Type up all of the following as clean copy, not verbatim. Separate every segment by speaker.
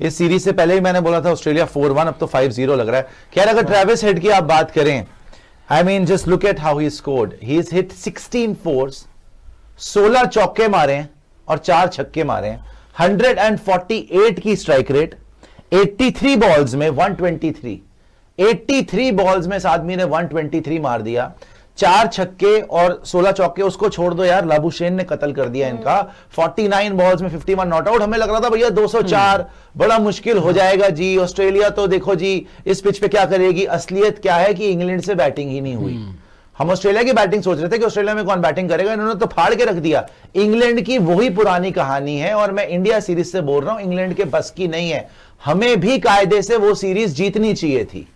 Speaker 1: इस सीरीज से पहले ही मैंने बोला था ऑस्ट्रेलिया 4-1, अब तो 5-0 लग रहा है। खैर अगर ट्रेविस हेड की आप बात करें, I mean just look at how he scored. He is hit 16 force, 16 चौके मारे हैं और 4 छक्के मारे हैं, 148 की स्ट्राइक रेट, 83 बॉल्स में 123, 83 बॉल्स में इस आदमी ने 123 मार दिया, 4 छक्के और 16 चौके। उसको छोड़ दो यार, लाबुशेन ने कत्ल कर दिया इनका, 49 बॉल्स में 51 नॉट आउट। हमें लग रहा था भैया 204 बड़ा मुश्किल हो जाएगा जी। ऑस्ट्रेलिया तो देखो जी इस पिच पे क्या करेगी। असलियत क्या है कि इंग्लैंड से बैटिंग ही नहीं हुई। हम ऑस्ट्रेलिया की बैटिंग सोच रहे थे कि ऑस्ट्रेलिया में कौन बैटिंग करेगा, इन्होंने तो फाड़ के रख दिया। इंग्लैंड की वही पुरानी कहानी है और मैं इंडिया सीरीज से बोल रहा हूं, इंग्लैंड के बस की नहीं है। हमें भी कायदे से वो सीरीज जीतनी चाहिए थी।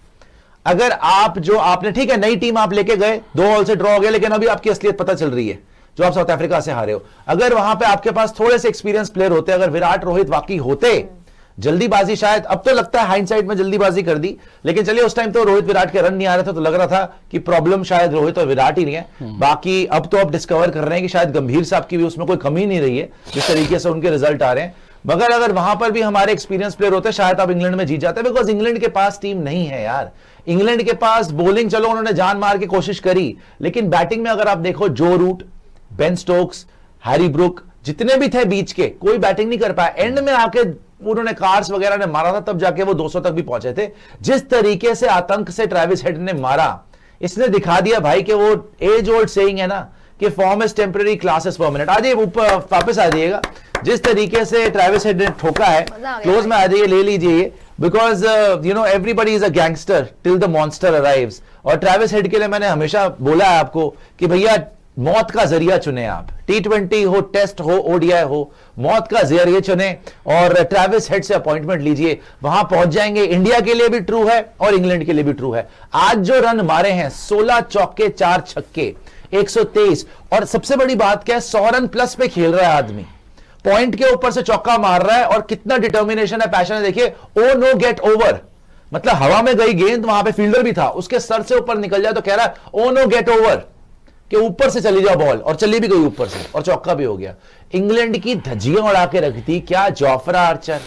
Speaker 1: अगर आप जो आपने ठीक है नई टीम आप लेके गए, 2 ऑल से ड्रॉ हो गया, लेकिन अभी आपकी असलियत पता चल रही है जो आप साउथ अफ्रीका से हारे हो। अगर वहां पे आपके पास थोड़े से एक्सपीरियंस प्लेयर होते, अगर विराट रोहित वाकई होते, जल्दीबाजी शायद, अब तो लगता है हाइंडसाइट में जल्दीबाजी कर दी, लेकिन चलिए उस टाइम तो रोहित विराट के रन नहीं आ रहे थे तो लग रहा था कि प्रॉब्लम शायद रोहित और विराट ही नहीं है। बाकी अब तो आप डिस्कवर कर रहे हैं कि शायद गंभीर साहब की भी उसमें कोई कमी नहीं रही है जिस तरीके से उनके रिजल्ट आ रहे हैं। मगर अगर वहां पर भी हमारे एक्सपीरियंस प्लेयर होते शायद आप इंग्लैंड में जीत जाते, बिकॉज इंग्लैंड के पास टीम नहीं है यार। इंग्लैंड के पास बॉलिंग, चलो उन्होंने जान मार के कोशिश करी, लेकिन बैटिंग में अगर आप देखो, Joe Root, Ben Stokes, Harry Brook, जितने भी थे बीच के, कोई बैटिंग नहीं कर पाया। एंड में आके उन्होंने कार्स वगैरह ने मारा था, तब जाके वो 200 तक भी पहुंचे थे। जिस तरीके से आतंक से ट्रेविस हेड ने मारा, इसने दिखा दिया भाई कि वो एज ओल्ड सेइंग है ना कि form is temporary, class is permanent. आ जाइए ऊपर, वापस आ जाइएगा। जिस तरीके से ट्रेविस हेड ने ठोका है, क्लोज में आ जाइए, ले लीजिए, because you know everybody is a gangster till the monster arrives. और ट्रेविस हेड के लिए मैंने हमेशा बोला है आपको कि भैया मौत का जरिया चुने आप, T20 हो, टेस्ट हो, ODI हो, मौत का जरिया चुने और ट्रेविस हेड से अपॉइंटमेंट लीजिए, वहां पहुंच जाएंगे। इंडिया के लिए भी ट्रू है और इंग्लैंड के लिए भी ट्रू है। आज जो रन मारे हैं, 16 चौके 4 छक्के, 123, और सबसे बड़ी बात क्या है, 100 रन प्लस पे खेल रहा है आदमी, पॉइंट के ऊपर से चौका मार रहा है और कितना डिटर्मिनेशन है, पैशन है। देखिए, ओ नो गेट ओवर, मतलब हवा में गई गेंद, वहां पे फील्डर भी था, उसके सर से ऊपर निकल जाए तो कह रहा है ओ नो गेट ओवर, कि ऊपर से चली जाओ बॉल, और चली भी गई ऊपर से और चौका भी हो गया। इंग्लैंड की धज्जियां उड़ा के रख दी। क्या जोफ्रा आर्चर,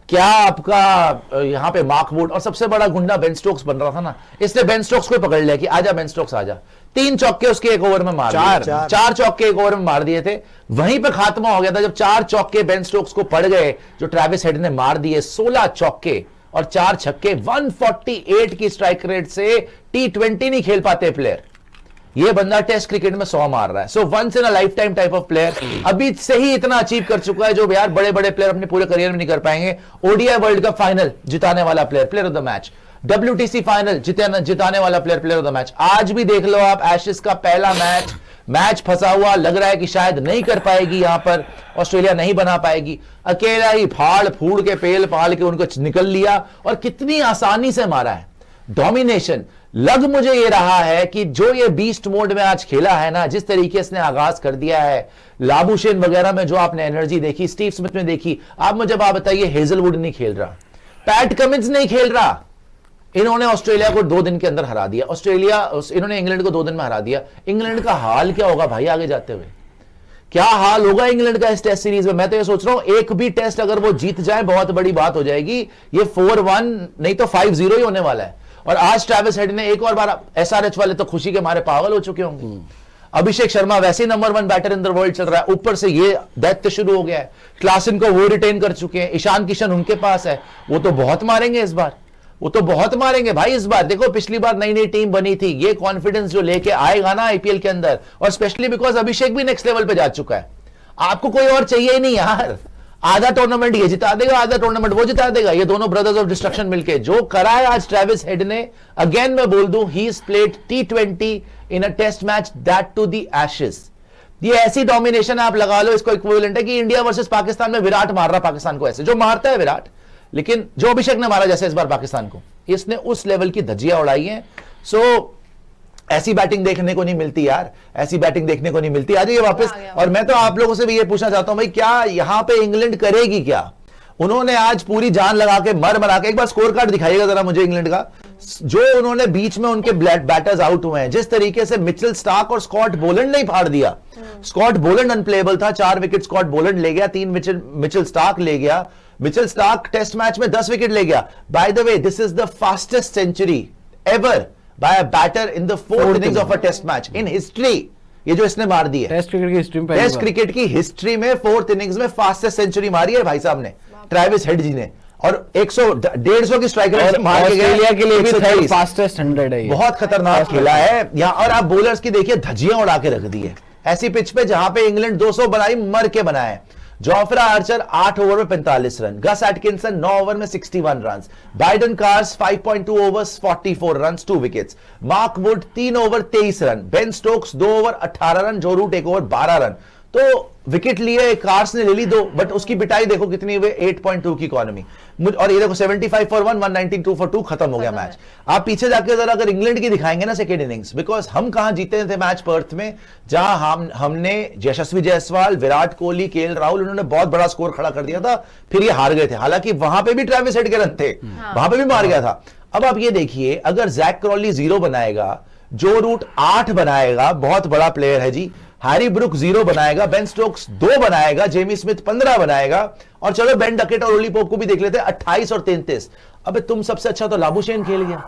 Speaker 1: क्या आपका यहां पे मार्क वुड, और सबसे बड़ा गुंडा बेन स्टोक्स बन रहा था ना, इसने बेन स्टोक्स को पकड़ लिया कि आजा बेन स्टोक्स आजा। 3 चौके उसके एक ओवर में मार दिए, 4 चौके एक ओवर में मार दिए थे। वहीं पे खात्मा हो गया था जब 4 चौके बेन स्टोक्स को पड़ गए जो ट्रेविस हेड ने मार दिए। 16 चौके और 4 छक्के, 148 की स्ट्राइक रेट से T20 नहीं खेल पाते प्लेयर। ये बंदा टेस्ट क्रिकेट में 100 मार रहा है। So once in a lifetime type of player, अभी से ही इतना अचीव कर चुका है जो यार बड़े बड़े प्लेयर अपने पूरे करियर में नहीं कर पाएंगे। ODI वर्ल्ड कप फाइनल जिताने वाला player, player of the match. WTC final जिताने वाला player, player of the match. आज भी देख लो आप, एशेज का पहला मैच फंसा हुआ, लग रहा है कि शायद नहीं कर पाएगी, यहां पर ऑस्ट्रेलिया नहीं बना पाएगी। अकेला ही फाड़ फूड़ के पेल पाल के उनको निकल लिया और कितनी आसानी से मारा है। डोमिनेशन लग मुझे ये रहा है कि जो ये बीस्ट मोड में आज खेला है ना, जिस तरीके से आगाज कर दिया है, लाबुशेन वगैरह में जो आपने एनर्जी देखी, स्टीव स्मिथ में देखी, आप मुझे बात बताइए, हेजलवुड नहीं खेल रहा, पैट कमिंस नहीं खेल रहा। इन्होंने ऑस्ट्रेलिया को 2 दिन के अंदर हरा दिया, इन्होंने इंग्लैंड को 2 दिन में हरा दिया। इंग्लैंड का हाल क्या होगा भाई आगे जाते हुए, क्या हाल होगा इंग्लैंड का इस टेस्ट सीरीज में? मैं तो ये सोच रहा हूं एक भी टेस्ट अगर वो जीत जाए बहुत बड़ी बात हो जाएगी। ये 4-1 नहीं तो 5-0 ही होने वाला है। और आज ट्रेविस हेड ने एक और बार, SRH वाले तो खुशी के मारे पागल हो चुके होंगे। अभिषेक शर्मा वैसे ही number 1 batter in the world चल रहा है, ऊपर से ये दैत्य शुरू हो गया है। क्लासन को वो रिटेन कर चुके हैं, ईशान किशन उनके पास है, वो तो बहुत मारेंगे इस बार, वो तो बहुत मारेंगे भाई इस बार। देखो पिछली बार नई टीम बनी थी, ये कॉन्फिडेंस जो लेके आएगा ना IPL के अंदर, और स्पेशली बिकॉज अभिषेक भी नेक्स्ट लेवल पे जा चुका है, आपको कोई और चाहिए ही नहीं यार। आधा टूर्नामेंट ये जिता देगा, आधा टूर्नामेंट वो जिता देगा। ये दोनों ब्रदर्स ऑफ डिस्ट्रक्शन मिलके जो करा है आज ट्रेविस हेड ने, अगेन मैं बोल दूं, he is played T20 in a test match, that to the Ashes. ये ऐसी डोमिनेशन आप लगा लो, इसको इक्विवेलेंट है कि इंडिया वर्सेस पाकिस्तान में विराट मार रहा पाकिस्तान को, ऐसे जो मारता है विराट, लेकिन जो अभिषेक ने मारा जैसे इस बार पाकिस्तान को, इसने उस लेवल की धज्जियां उड़ाई हैं। सो ऐसी बैटिंग देखने को नहीं मिलती यार, ऐसी बैटिंग देखने को नहीं मिलती। आ जाइए वापस। और मैं तो आप लोगों से भी ये पूछना चाहता हूं भाई, क्या यहां पे इंग्लैंड करेगी क्या? उन्होंने आज पूरी जान लगा के मर के, एक बार स्कोर कार्ड दिखाइएगा जरा मुझे इंग्लैंड का, जो उन्होंने बीच में उनके बैटर्स आउट हुए हैं, जिस तरीके से मिचेल स्टार्क और स्कॉट बोलैंड ने फाड़ दिया। स्कॉट बोलैंड अनप्लेएबल था, 4 विकेट स्कॉट बोलैंड ले गया, 3 मिचेल स्टार्क ले गया। मिचेल स्टार्क टेस्ट मैच में 10 विकेट ले गया. By the way, this is the fastest century ever by a batter in the fourth innings of a test match in history. ये जो इसने मार दी है
Speaker 2: टेस्ट क्रिकेट की हिस्ट्री में,
Speaker 1: टेस्ट क्रिकेट की हिस्ट्री में फोर्थ इनिंग्स में फास्टेस्ट सेंचुरी मारी है भाई साहब ने, ट्रेविस हेड जी ने. और 150 की स्ट्राइक रेट से मार के गए.
Speaker 2: ऑस्ट्रेलिया के लिए भी
Speaker 1: 123
Speaker 2: फास्टेस्ट 100 है ये.
Speaker 1: बहुत खतरनाक खेला है यहाँ. और आप बॉलर्स की देखिए धज्जियां उड़ा के रख दी है ऐसी पिच पे जहां पे इंग्लैंड 200 बनाई मर के बनाया है. जोफ्रा आर्चर 8 ओवर में 45 रन, गस एटकिंसन 9 ओवर में 61 run, Biden cars 5.2 overs 44 run 2 wickets, Mark Wood 3 over 23 run, Ben Stokes 2 over 18 run, जो रूट 1 ओवर 12 रन. तो विकेट लिए, कार्स ने ले ली 2, बट उसकी बिटाई देखो कितनी हुई, 8.2 की इकोनॉमी. और ये देखो 75 फॉर 1, 192 फॉर 2, खत्म हो गया मैच. आप पीछे जाके जरा अगर इंग्लैंड की दिखाएंगे ना सेकेंड इनिंग्स, बिकॉज हम कहां जीते थे मैच पर्थ में, जहां हमने यशस्वी जायसवाल, विराट कोहली, केएल राहुल, उन्होंने बहुत बड़ा स्कोर खड़ा कर दिया था, फिर ये हार गए थे. हालांकि वहां पे भी ट्रेविस हेड के रन थे, वहां पे भी मार गया था. अब आप ये देखिए, अगर जैक क्रॉली 0 बनाएगा, जो रूट 8 बनाएगा, बहुत बड़ा प्लेयर है जी, हैरी ब्रुक 0 बनाएगा, बेन स्टोक्स 2 बनाएगा, जेमी स्मिथ 15 बनाएगा, और चलो बेन डकेट और ओली पोप को भी देख लेते हैं 28 और 33. अबे तुम सबसे अच्छा तो लाबुशेन खेल गया,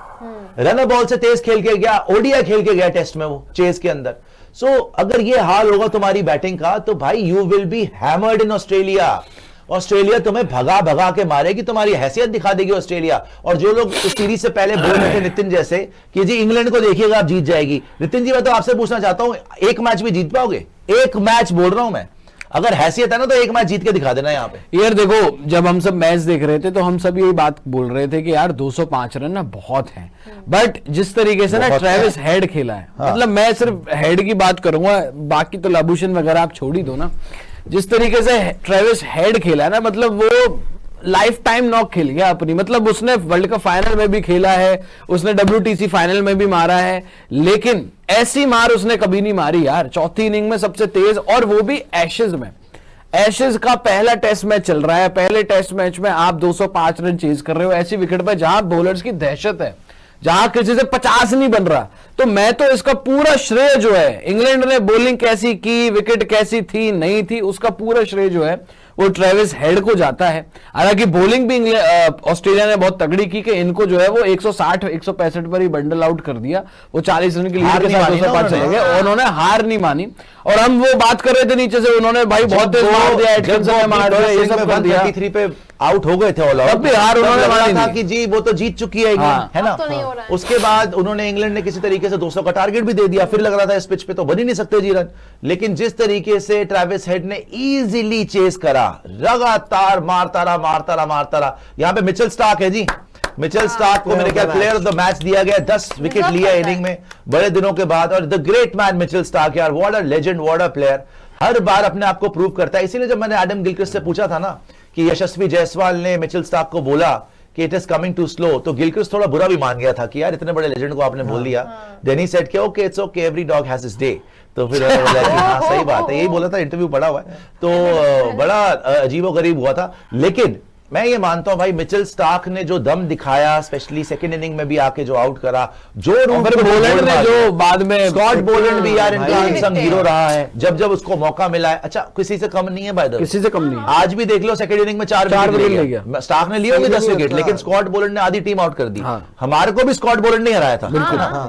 Speaker 1: रनर बॉल से तेज खेल के गया, ओडीआई खेल के गया टेस्ट में वो चेज के अंदर. सो अगर ये हाल होगा तुम्हारी बैटिंग का, तो भाई you will be hammered in Australia. Australia तुम्हें भगा भगा के मारेगी, तुम्हारी हैसियत दिखा देगी ऑस्ट्रेलिया. और जो लोग इस सीरीज से पहले बोल रहे थे नितिन जैसे कि जी इंग्लैंड को देखिएगा आप जीत जाएगी, नितिन जी मैं तो आपसे पूछना चाहता हूं, एक मैच भी जीत पाओगे? एक मैच बोल रहा हूं मैं, अगर हैसियत है ना तो एक मैच जीत के दिखा देना यहाँ पे.
Speaker 2: यार देखो, जब हम सब मैच देख रहे थे तो हम सब यही बात बोल रहे थे कि यार 205 रन ना बहुत हैं, बट जिस तरीके से ना ट्रेविस हेड खेला है, मतलब मैं सिर्फ हेड की बात करूंगा, बाकी तो लाबुशेन वगैरह आप छोड़ ही दो ना. जिस तरीके से ट्रेविस हेड खेला है ना, मतलब वो लाइफ टाइम नॉक खेल गया अपनी. मतलब उसने वर्ल्ड कप फाइनल में भी खेला है, उसने WTC फाइनल में भी मारा है, लेकिन ऐसी मार उसने कभी नहीं मारी यार. चौथी इनिंग में सबसे तेज, और वो भी एशेज में. एशेज का पहला टेस्ट मैच चल रहा है, पहले टेस्ट मैच में आप 205 रन चेज कर रहे हो ऐसी विकेट पर जहां बॉलर्स की दहशत है, जहां किसी से 50 नहीं बन रहा. तो मैं तो इसका पूरा श्रेय जो है, इंग्लैंड ने बॉलिंग कैसी की, विकेट कैसी थी नहीं थी, उसका पूरा श्रेय जो है वो ट्रेविस हेड को जाता है. हालांकि बॉलिंग भी ऑस्ट्रेलिया ने बहुत तगड़ी की कि इनको जो है वो 160-165 पर ही बंडल आउट कर दिया. वो 40 रन की लीड के साथ 205 चले गए, उन्होंने हार नहीं मानी. और हम वो बात कर रहे थे नीचे से, उन्होंने भाई बहुत तेज मार दिया, एटकिंसन ने मार दिया, ये सब कर दिया.
Speaker 1: 133 पे आउट हो गए थे ऑल आउट,
Speaker 2: तब भी हार उन्होंने मानी
Speaker 1: था कि जी वो तो जीत चुकी है इंग्लैंड, है ना.
Speaker 3: तो
Speaker 1: उसके बाद उन्होंने, इंग्लैंड ने किसी तरीके से 200 का टारगेट भी दे दिया, फिर लग रहा था इस पिच पे तो बन ही नहीं सकते जी रन. लेकिन जिस तरीके से ट्रेविस हेड ने इजीली चेस करा, लगातार मारता रहा. यहां पे मिचेल स्टार्क है जी, मिचेल स्टार्क को मेरे ख्याल प्लेयर ऑफ द मैच दिया गया, 10 विकेट लिया इनिंग में बड़े दिनों के बाद. और the great man Mitchell Starc, यार what a legend, what a player, हर बार अपने आप को प्रूव करता है. इसीलिए जब मैंने एडम गिलक्रिस्ट से पूछा था ना कि यशस्वी जायसवाल ने मिचेल स्टार्क को बोला कि it is coming too slow, तो गिलक्रिस्ट थोड़ा बुरा भी मान गया था कि यार इतने बड़े लेजेंड को आपने बोल दिया. देन ही सेड कि okay it's okay, every dog has his day. तो फिर बोला कि हाँ सही बात है, यही बोला था, इंटरव्यू पड़ा हुआ है. तो बड़ा अजीबोगरीब हुआ था. लेकिन मैं ये मानता हूं भाई, मिचेल स्टार्क ने जो दम दिखाया, स्पेशली सेकंड इनिंग में भी आके जो आउट करा, जो
Speaker 2: बोलैंड ने जो बाद में,
Speaker 1: स्कॉट बोलैंड भी यार इनका अनसंग हीरो रहा है जब जब उसको मौका मिला है. अच्छा किसी से कम नहीं है बाय द वे,
Speaker 2: किसी से कम नहीं.
Speaker 1: आज भी देख लो सेकंड इनिंग में 4 विकेट ले गया. स्टार्क ने लिए होंगे 10 विकेट, लेकिन स्कॉट बोलैंड ने आधी टीम आउट कर दी. हमारे को भी स्कॉट बोलैंड ने हराया था,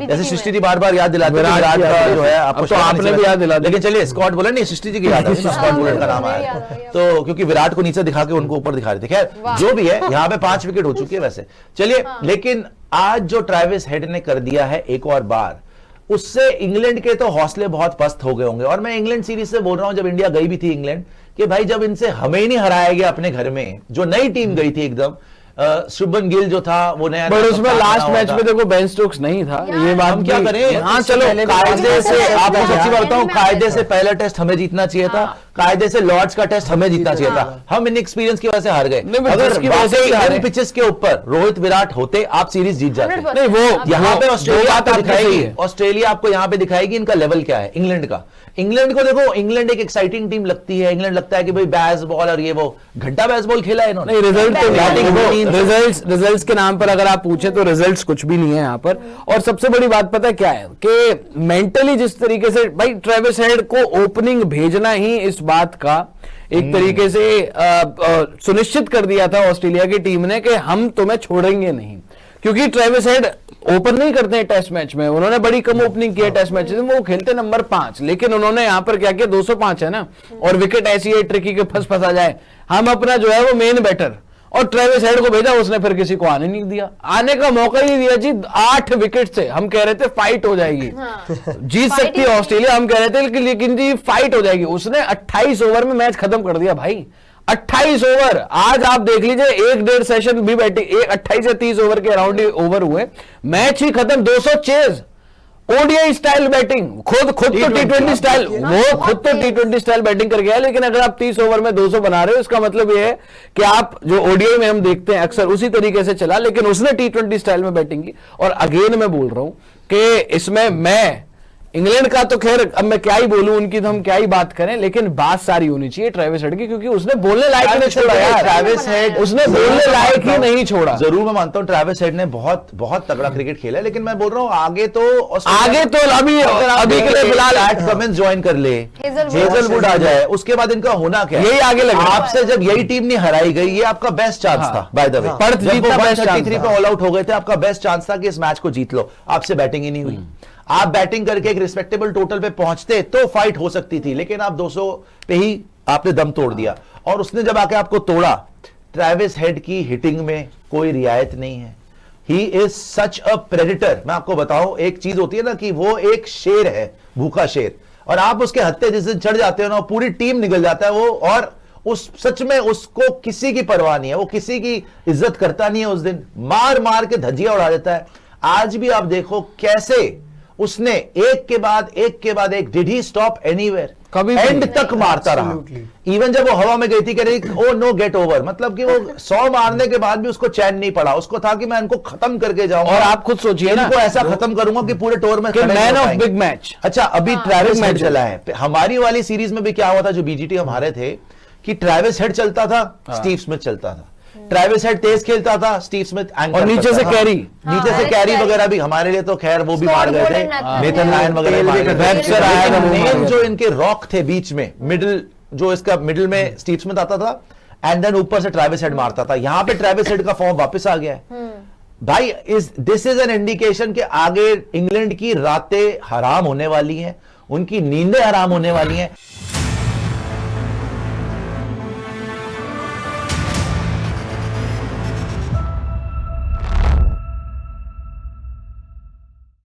Speaker 1: जैसे सृष्टि जी बार बार याद दिलाते हैं विराट का जो है, आपको
Speaker 2: आपने भी याद दिला.
Speaker 1: लेकिन चलिए स्कॉट बोलैंड नहीं, सृष्टि जी की याद है, स्कॉट बोलैंड का नाम आया तो, क्योंकि विराट को नीचे दिखा के उनको ऊपर दिखा रहे थे. खैर जो भी है, यहां पे 5 विकेट हो चुकी है वैसे. चलिए लेकिन आज जो ट्रेविस हेड ने कर दिया है एक और बार, उससे इंग्लैंड के तो हौसले बहुत पस्त हो गए होंगे. और मैं इंग्लैंड सीरीज से बोल रहा हूं, जब इंडिया गई भी थी इंग्लैंड, कि भाई जब इनसे हमें ही नहीं हराया गया अपने घर में, जो नई टीम गई थी एकदम, शुभमन गिल जो था वो नया,
Speaker 2: पर उसमें लास्ट मैच में देखो बेन स्टोक्स नहीं था. ये बात
Speaker 1: हम क्या करें. हाँ चलो, कायदे से आपको सच्ची बात बताऊं, कायदे से पहला टेस्ट हमें जीतना चाहिए था, कायदे से लॉर्ड्स का टेस्ट हमें जीतना चाहिए था. हम इन एक्सपीरियंस की वजह से हार गए. अगर पिचेस के ऊपर रोहित विराट होते, आप सीरीज जीत जाते.
Speaker 2: नहीं, वो
Speaker 1: यहाँ पे ऑस्ट्रेलिया आपको दिखाएगी, ऑस्ट्रेलिया आपको यहाँ पे दिखाएगी इनका लेवल क्या है इंग्लैंड का. इंग्लैंड को देखो, इंग्लैंड एक एक्साइटिंग टीम लगती है. इंग्लैंड लगता है कि भाई बेसबॉल, और ये वो घंटा बेसबॉल खेला है इन्होंने.
Speaker 2: रिजल्ट्स के नाम पर अगर आप पूछे तो रिजल्ट्स कुछ भी नहीं है यहाँ पर. और सबसे बड़ी बात पता है क्या है कि मेंटली जिस तरीके से भाई ट्रेविस हेड को ओपनिंग भेजना ही इस बात का एक तरीके से सुनिश्चित कर दिया था ऑस्ट्रेलिया की टीम ने कि हम तुम्हें छोड़ेंगे नहीं, क्योंकि ट्रेविस हेड ओपन नहीं करते हैं टेस्ट मैच में, उन्होंने बड़ी कम ओपनिंग की है टेस्ट मैच में, वो खेलते नंबर 5, लेकिन उन्होंने यहां पर क्या किया, 205 है ना, और विकेट ऐसी है ट्रिकी के फंसा जाए, हम अपना जो है वो मेन बैटर, और ट्रेविस हेड को भेजा, उसने फिर किसी को आने नहीं दिया, आने का मौका ही नहीं दिया जी। 8 विकेट से हम कह रहे थे फाइट हो जाएगी, जीत सकती है ऑस्ट्रेलिया, हम कह रहे थे लेकिन जी फाइट हो जाएगी, उसने 28 ओवर में मैच खत्म कर दिया भाई, 28 ओवर। आज आप देख लीजिए 1.5 सेशन भी बैटिंग, 28 या 30 ओवर के अराउंड ही ओवर हुए, मैच ही खत्म, 200 चेज, ओडीआई स्टाइल बैटिंग, खुद तो टी20 स्टाइल, वो खुद तो टी20 स्टाइल बैटिंग कर गया है, लेकिन अगर आप 30 ओवर में 200 बना रहे हो, इसका मतलब ये है कि आप जो ओडीआई में हम देखते हैं अक्सर उसी तरीके से चला, लेकिन उसने टी20 स्टाइल में बैटिंग की। और अगेन मैं बोल रहा हूं कि इसमें मैं इंग्लैंड का तो खैर अब मैं क्या ही बोलूं, उनकी तो हम क्या ही बात करें, लेकिन बात सारी होनी चाहिए ट्रेविस हेड की, क्योंकि उसने बोलने लायक ही नहीं छोड़ा यार,
Speaker 1: ट्रेविस हेड
Speaker 2: उसने बोलने लायक ही नहीं छोड़ा।
Speaker 1: जरूर मैं मानता हूं ट्रेविस हेड ने बहुत बहुत तगड़ा क्रिकेट खेला है, लेकिन मैं बोल रहा हूं आगे तो
Speaker 2: अभी के लिए फिलहाल
Speaker 1: पैट कमिंस ज्वाइन कर ले, हेजलवुड आ जाए, उसके बाद इनका होना क्या है,
Speaker 2: यही आगे लग रहा है।
Speaker 1: आपसे जब यही टीम नहीं हराई गई, ये आपका बेस्ट चांस था बाय द वे,
Speaker 2: पर्थ जीतना बेस्ट चांस
Speaker 1: 133 पे ऑल आउट हो गए थे, आपका बेस्ट चांस था कि इस मैच को जीत लो, आपसे बैटिंग ही नहीं हुई, आप बैटिंग करके एक रिस्पेक्टेबल टोटल पे पहुंचते तो फाइट हो सकती थी, लेकिन आप 200 पे ही आपने दम तोड़ दिया, और उसने जब आके आपको तोड़ा, ट्रेविस हेड की हिटिंग में कोई रियायत नहीं है, he is such a predator. मैं आपको बताऊं, एक चीज होती है ना कि वो एक शेर है, भूखा शेर, और आप उसके हत्थे जिस दिन चढ़ जाते हो ना, पूरी टीम निकल जाता है वो, और उस सच में उसको किसी की परवाह नहीं है, वो किसी की इज्जत करता नहीं है, उस दिन मार मार के धज्जियां उड़ा देता है। आज भी आप देखो कैसे उसने एक के बाद एक डिड ही स्टॉप एनीवेयर,
Speaker 2: कभी
Speaker 1: एंड तक मारता रहा, इवन जब वो हवा में गई थी कह रही ओ नो गेट ओवर, मतलब कि वो 100 मारने के बाद भी उसको चैन नहीं पड़ा, उसको था कि मैं इनको खत्म करके जाऊंगा,
Speaker 2: और आप खुद सोचिए ना,
Speaker 1: इनको ऐसा खत्म करूंगा कि पूरे टूर में
Speaker 2: मैन ऑफ बिग मैच।
Speaker 1: अच्छा, अभी ट्रेविस हेड चला है, हमारी वाली सीरीज में भी क्या हुआ था, जो बीजीटी हम हारे थे, कि ट्रेविस हेड चलता था, स्टीव स्मिथ चलता था, ट्रेविस हेड तेज खेलता था, स्टीव स्मिथ एंकर,
Speaker 2: और नीचे से कैरी,
Speaker 1: नीचे से कैरी वगैरह भी हमारे लिए तो खैर वो भी मार गए थे, नेथन लायन वगैरह मार गए थे, मेन जो इनके रॉक थे बीच में, मिडिल जो इसका मिडिल में स्टीव स्मिथ आता था, एंड देन ऊपर से ट्रेविस हेड मारता था। यहां पे ट्रेविस हेड का फॉर्म वापस आ गया है भाई, दिस इज एन इंडिकेशन कि आगे इंग्लैंड की रातें हराम होने वाली हैं, उनकी नींदें हराम होने वाली हैं।